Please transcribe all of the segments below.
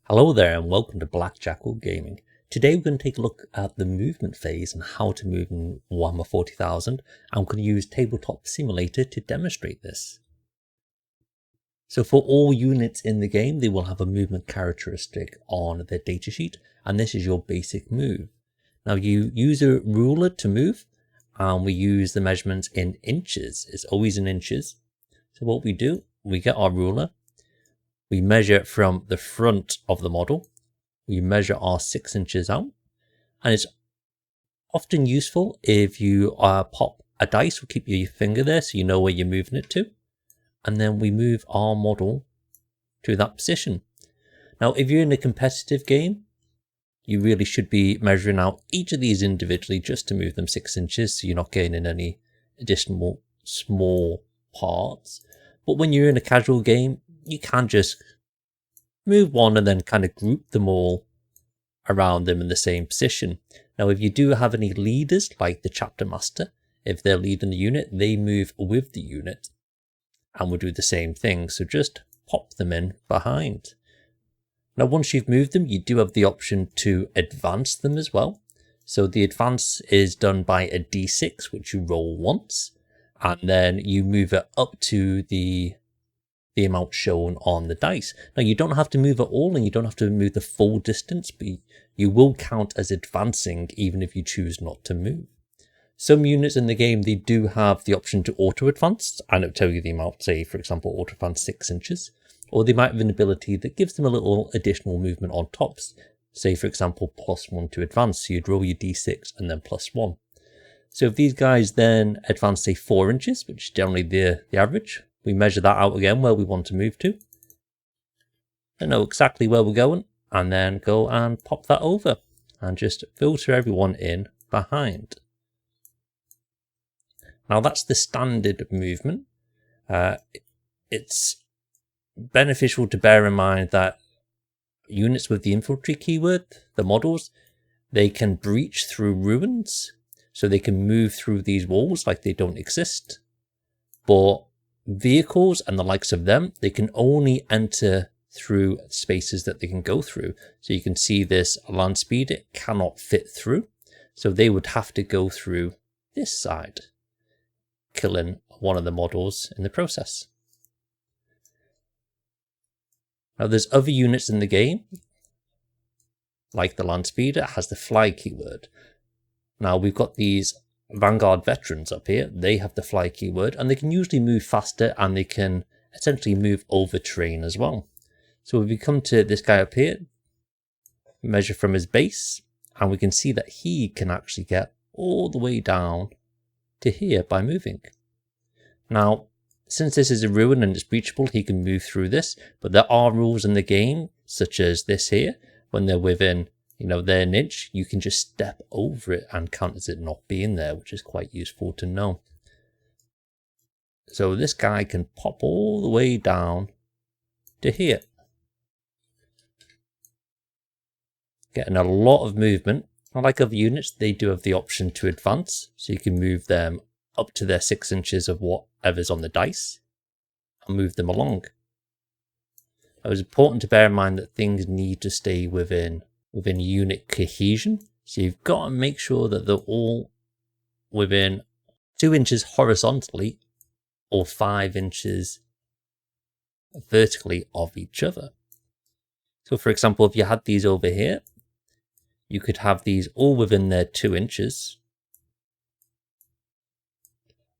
Hello there and welcome to Black Jackal Gaming. Today we're going to take a look at the movement phase and how to move in Warhammer 40,000, and we're going to use Tabletop Simulator to demonstrate this. So for all units in the game, they will have a movement characteristic on their datasheet, and this is your basic move. Now you use a ruler to move, and we use the measurements in inches. It's always in inches. So what we do, we get our ruler. We measure from the front of the model. We measure our 6 inches out. And it's often useful if you pop a dice or keep your finger there so you know where you're moving it to. And then we move our model to that position. Now, if you're in a competitive game, you really should be measuring out each of these individually just to move them 6 inches so you're not gaining any additional small parts. But when you're in a casual game, you can just move one and then kind of group them all around them in the same position. Now, if you do have any leaders, like the chapter master, if they're leading the unit, they move with the unit and will do the same thing. So just pop them in behind. Now, once you've moved them, you do have the option to advance them as well. So the advance is done by a d6, which you roll once, and then you move it up to the amount shown on the dice. Now, you don't have to move at all, and you don't have to move the full distance, but you will count as advancing even if you choose not to move. Some units in the game, they do have the option to auto-advance, and it'll tell you the amount, say, for example, auto-advance 6 inches. Or they might have an ability that gives them a little additional movement on tops. Say, for example, +1 to advance, so you'd roll your d6 and then +1. So if these guys then advance, say, 4 inches, which is generally the average, we measure that out again where we want to move to. And know exactly where we're going, and then go and pop that over and just filter everyone in behind. Now that's the standard movement. It's beneficial to bear in mind that units with the infantry keyword, the models, they can breach through ruins, so they can move through these walls like they don't exist. But vehicles and the likes of them, they can only enter through spaces that they can go through. So you can see this land speeder cannot fit through, so they would have to go through this side, killing one of the models in the process. Now there's other units in the game, like the land speeder, has the fly keyword. Now we've got these Vanguard veterans up here. They have the fly keyword, and they can usually move faster, and they can essentially move over terrain as well. So if we come to this guy up here, measure from his base, and we can see that he can actually get all the way down to here by moving. Now, since this is a ruin and it's breachable, he can move through this, but there are rules in the game, such as this here, when they're within, they're an inch, you can just step over it and count as it not being there, which is quite useful to know. So this guy can pop all the way down to here, getting a lot of movement. Unlike other units, they do have the option to advance, so you can move them up to their 6 inches of whatever's on the dice and move them along. It was important to bear in mind that things need to stay within unit cohesion. So you've got to make sure that they're all within 2 inches horizontally or 5 inches vertically of each other. So for example, if you had these over here, you could have these all within their 2 inches.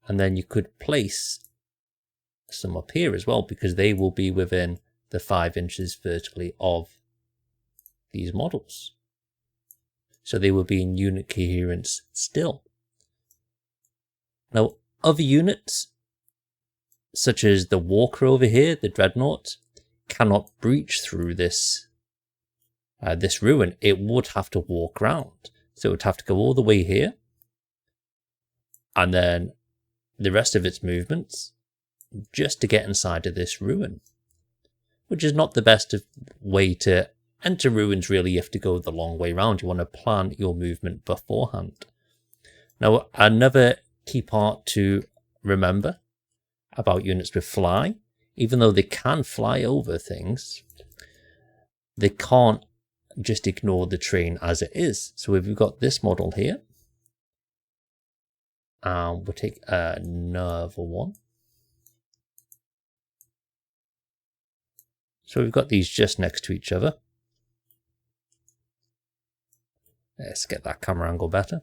And then you could place some up here as well, because they will be within the 5 inches vertically of these models. So they will be in unit coherence still. Now, other units, such as the Walker over here, the Dreadnought, cannot breach through this ruin. It would have to walk around. So it would have to go all the way here, and then the rest of its movements just to get inside of this ruin, which is not the best way to enter ruins. Really, you have to go the long way around. You want to plan your movement beforehand. Now, another key part to remember about units with fly, even though they can fly over things, they can't just ignore the terrain as it is. So if we've got this model here, we'll take another one. So we've got these just next to each other. Let's get that camera angle better.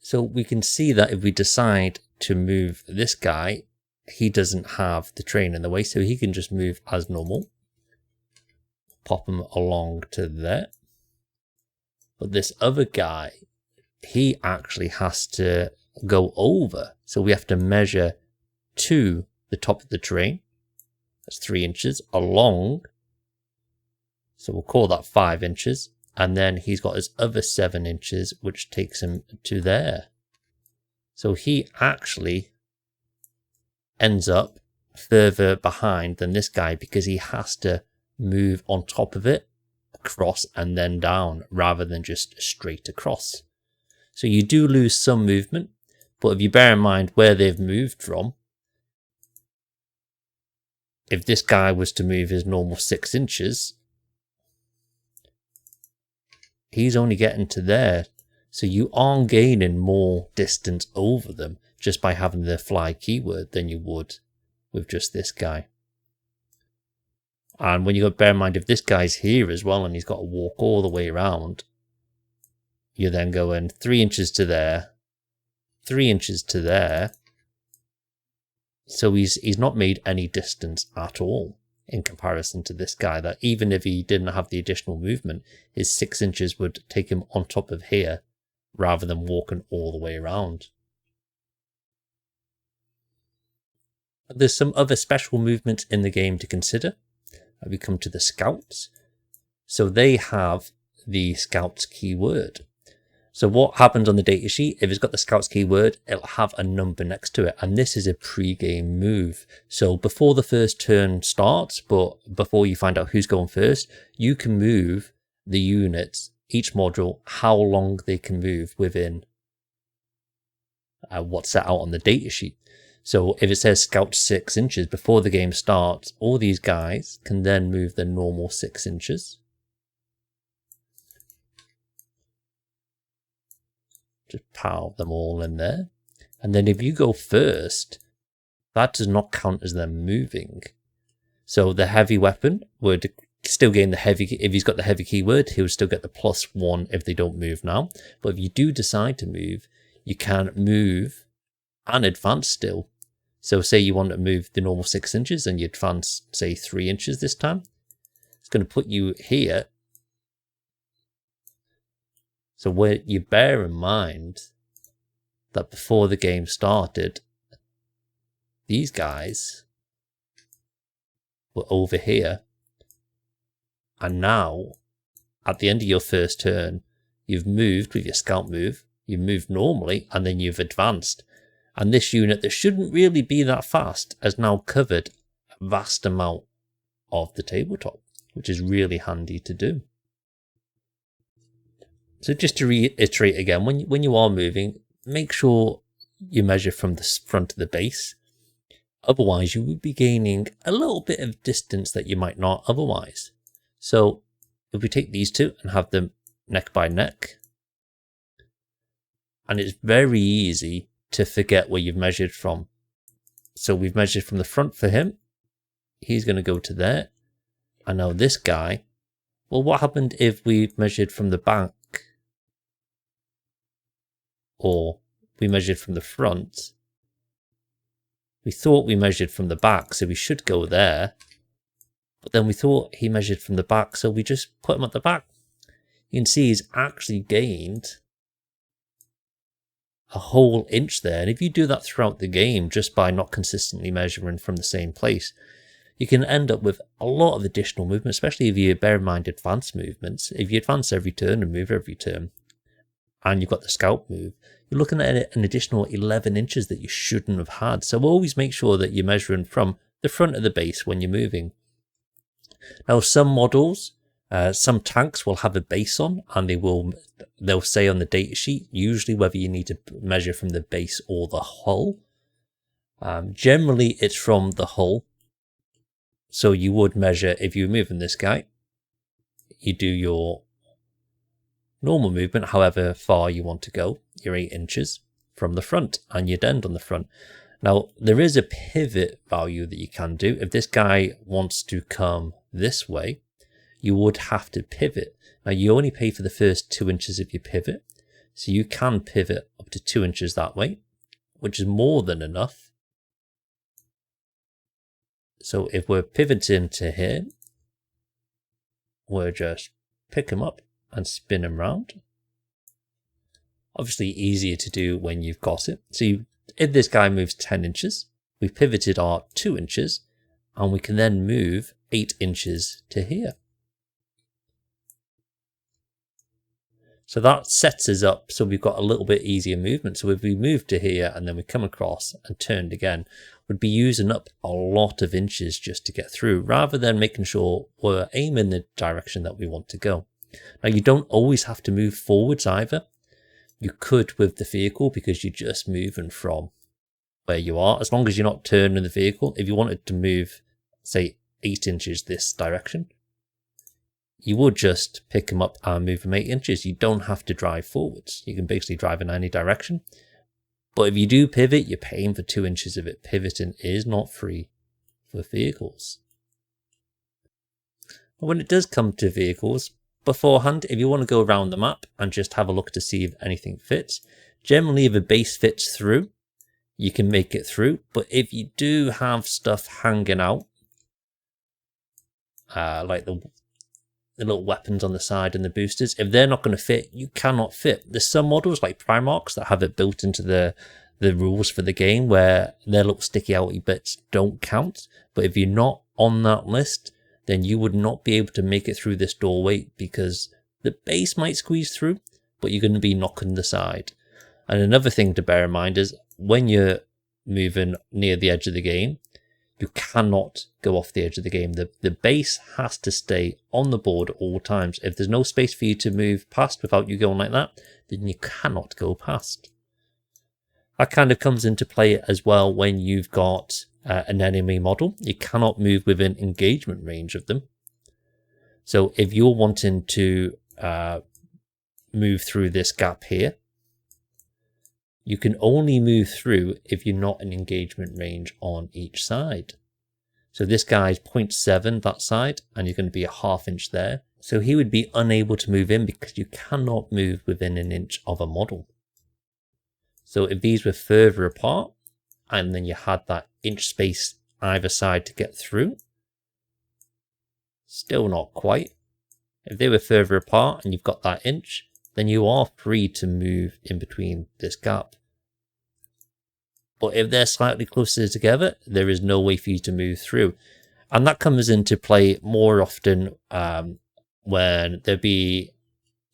So we can see that if we decide to move this guy, he doesn't have the terrain in the way, so he can just move as normal. Pop him along to there. But this other guy, he actually has to go over. So we have to measure to the top of the terrain. That's 3 inches along. So we'll call that 5 inches. And then he's got his other 7 inches, which takes him to there. So he actually ends up further behind than this guy because he has to move on top of it, across and then down, rather than just straight across. So you do lose some movement, but if you bear in mind where they've moved from, if this guy was to move his normal 6 inches, he's only getting to there. So you are gaining more distance over them just by having the fly keyword than you would with just this guy. And when you got to bear in mind, if this guy's here as well and he's got to walk all the way around, you're then going 3 inches to there, 3 inches to there. So he's not made any distance at all in comparison to this guy, that even if he didn't have the additional movement, his 6 inches would take him on top of here rather than walking all the way around. There's some other special movements in the game to consider. We come to the scouts. So they have the scouts keyword. So what happens on the datasheet, if it's got the scouts keyword, it'll have a number next to it. And this is a pre-game move. So before the first turn starts, but before you find out who's going first, you can move the units, each module, how long they can move within what's set out on the datasheet. So if it says scout 6 inches before the game starts, all these guys can then move the normal 6 inches. Just pile them all in there. And then if you go first, that does not count as them moving. So the heavy weapon would still gain the heavy. If he's got the heavy keyword, he'll still get the +1 if they don't move now. But if you do decide to move, you can move and advance still. So say you want to move the normal 6 inches and you advance, say 3 inches this time. It's going to put you here. So where you bear in mind that before the game started, these guys were over here. And now, at the end of your first turn, you've moved with your scout move, you've moved normally, and then you've advanced. And this unit that shouldn't really be that fast has now covered a vast amount of the tabletop, which is really handy to do. So just to reiterate again, when you are moving, make sure you measure from the front of the base. Otherwise, you would be gaining a little bit of distance that you might not otherwise. So if we take these two and have them neck by neck, and it's very easy to forget where you've measured from. So we've measured from the front for him. He's going to go to there. And now this guy, well, what happened if we measured from the back? Or we measured from the front? We thought we measured from the back, so we should go there. But then we thought he measured from the back, so we just put him at the back. You can see he's actually gained a whole inch there. And if you do that throughout the game, just by not consistently measuring from the same place, you can end up with a lot of additional movement, especially if you bear in mind advanced movements. If you advance every turn and move every turn, and you've got the scout move, you're looking at an additional 11 inches that you shouldn't have had. So always make sure that you're measuring from the front of the base when you're moving. Now, some models, some tanks will have a base on, and they'll say on the datasheet usually whether you need to measure from the base or the hull. Generally, it's from the hull. So you would measure, if you're moving this guy, you do your normal movement, however far you want to go, your 8 inches from the front, and you'd end on the front. Now, there is a pivot value that you can do. If this guy wants to come this way, you would have to pivot. Now, you only pay for the first 2 inches of your pivot, so you can pivot up to 2 inches that way, which is more than enough. So if we're pivoting to here, we'll just pick him up and spin him round. Obviously easier to do when you've got it. So if this guy moves 10 inches, we've pivoted our 2 inches, and we can then move 8 inches to here. So that sets us up so we've got a little bit easier movement. So if we move to here and then we come across and turned again, we'd be using up a lot of inches just to get through, rather than making sure we're aiming the direction that we want to go. Now, you don't always have to move forwards either. You could with the vehicle, because you're just moving from where you are, as long as you're not turning the vehicle. If you wanted to move, say, 8 inches this direction, you would just pick them up and move them 8 inches. You don't have to drive forwards. You can basically drive in any direction. But if you do pivot, you're paying for 2 inches of it. Pivoting is not free for vehicles. But when it does come to vehicles, beforehand, if you want to go around the map and just have a look to see if anything fits, generally if a base fits through, you can make it through. But if you do have stuff hanging out, like the little weapons on the side and the boosters, if they're not going to fit, you cannot fit. There's some models like Primarchs that have it built into the rules for the game where their little sticky outy bits don't count. But if you're not on that list, then you would not be able to make it through this doorway, because the base might squeeze through, but you're going to be knocking the side. And another thing to bear in mind is when you're moving near the edge of the game, you cannot go off the edge of the game. The base has to stay on the board at all times. If there's no space for you to move past without you going like that, then you cannot go past. That kind of comes into play as well when you've got an enemy model. You cannot move within engagement range of them. So if you're wanting to move through this gap here, you can only move through if you're not in engagement range on each side. So this guy's 0.7 that side, and you're going to be a ½ inch there. So he would be unable to move in because you cannot move within an inch of a model. So if these were further apart, and then you had that inch space either side to get through, still not quite. If they were further apart and you've got that inch, then you are free to move in between this gap. But if they're slightly closer together, there is no way for you to move through. And that comes into play more often when there be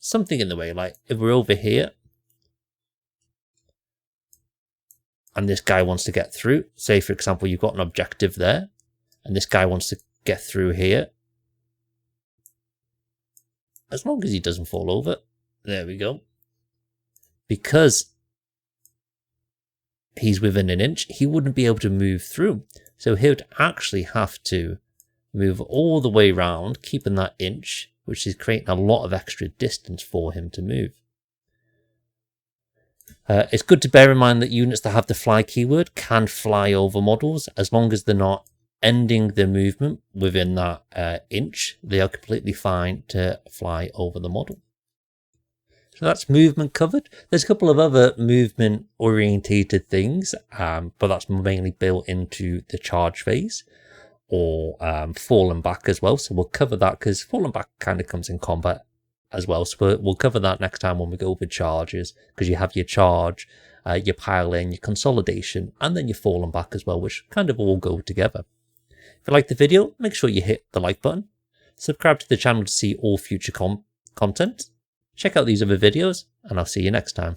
something in the way. Like if we're over here and this guy wants to get through, say for example you've got an objective there and this guy wants to get through here, as long as he doesn't fall over, there we go. Because he's within an inch, he wouldn't be able to move through. So he would actually have to move all the way around, keeping that inch, which is creating a lot of extra distance for him to move. It's good to bear in mind that units that have the fly keyword can fly over models, as long as they're not ending their movement within that inch. They are completely fine to fly over the model. So that's movement covered. There's a couple of other movement orientated things, but that's mainly built into the charge phase or falling back as well. So we'll cover that because falling back kind of comes in combat as well. So we'll cover that next time when we go over charges, because you have your charge, your pile in, your consolidation, and then your falling back as well, which kind of all go together. If you like the video, make sure you hit the like button. Subscribe to the channel to see all future content. Check out these other videos, and I'll see you next time.